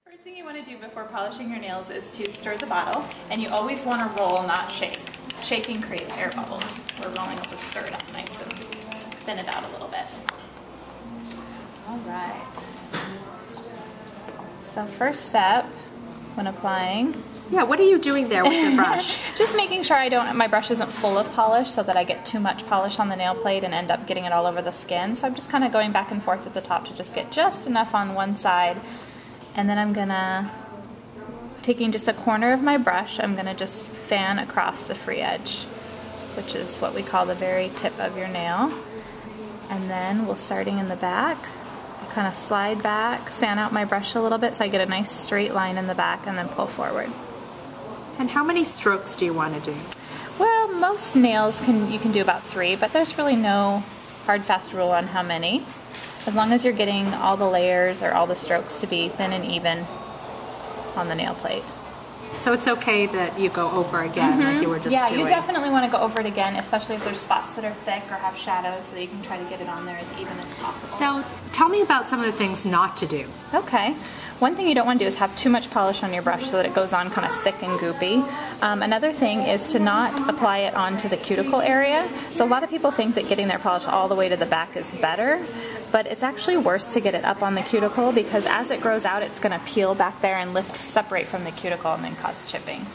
First thing you want to do before polishing your nails is to stir the bottle, and you always want to roll, not shake. Shaking creates air bubbles, where rolling will just stir it up nice and thin it out a little bit. All right. So first step when applying. Yeah, what are you doing there with the brush? Just making sure my brush isn't full of polish so that I get too much polish on the nail plate and end up getting it all over the skin. So I'm just kind of going back and forth at the top to just get just enough on one side. And then I'm gonna, taking just a corner of my brush, I'm gonna just fan across the free edge, which is what we call the very tip of your nail. And then we'll, starting in the back, kind of slide back, fan out my brush a little bit so I get a nice straight line in the back, and then pull forward. And how many strokes do you want to do? Well, most nails you can do about 3, but there's really no hard fast rule on how many. As long as you're getting all the layers or all the strokes to be thin and even on the nail plate. So it's okay that you go over again like you were just doing? Yeah, you definitely want to go over it again, especially if there's spots that are thick or have shadows, so that you can try to get it on there as even as possible. So tell me about some of the things not to do. Okay. One thing you don't want to do is have too much polish on your brush so that it goes on kind of thick and goopy. Another thing is to not apply it onto the cuticle area. So a lot of people think that getting their polish all the way to the back is better, but it's actually worse to get it up on the cuticle, because as it grows out, it's going to peel back there and separate from the cuticle and then cause chipping.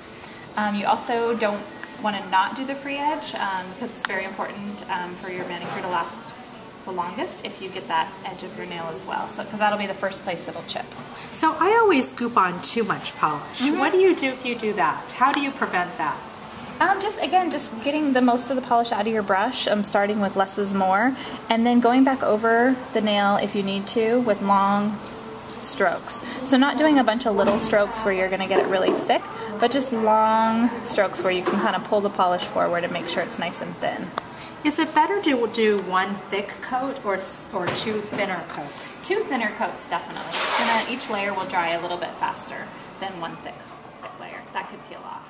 You also don't want to not do the free edge because it's very important for your manicure to last the longest if you get that edge of your nail as well, so because that'll be the first place it'll chip. So I always goop on too much polish. What do you do if you do that? How do you prevent that? Just getting the most of the polish out of your brush, starting with less is more, and then going back over the nail if you need to with long strokes. So not doing a bunch of little strokes where you're going to get it really thick, but just long strokes where you can kind of pull the polish forward and make sure it's nice and thin. Is it better to do one thick coat or 2 thinner coats? 2 thinner coats, definitely. And then each layer will dry a little bit faster than one thick layer. That could peel off.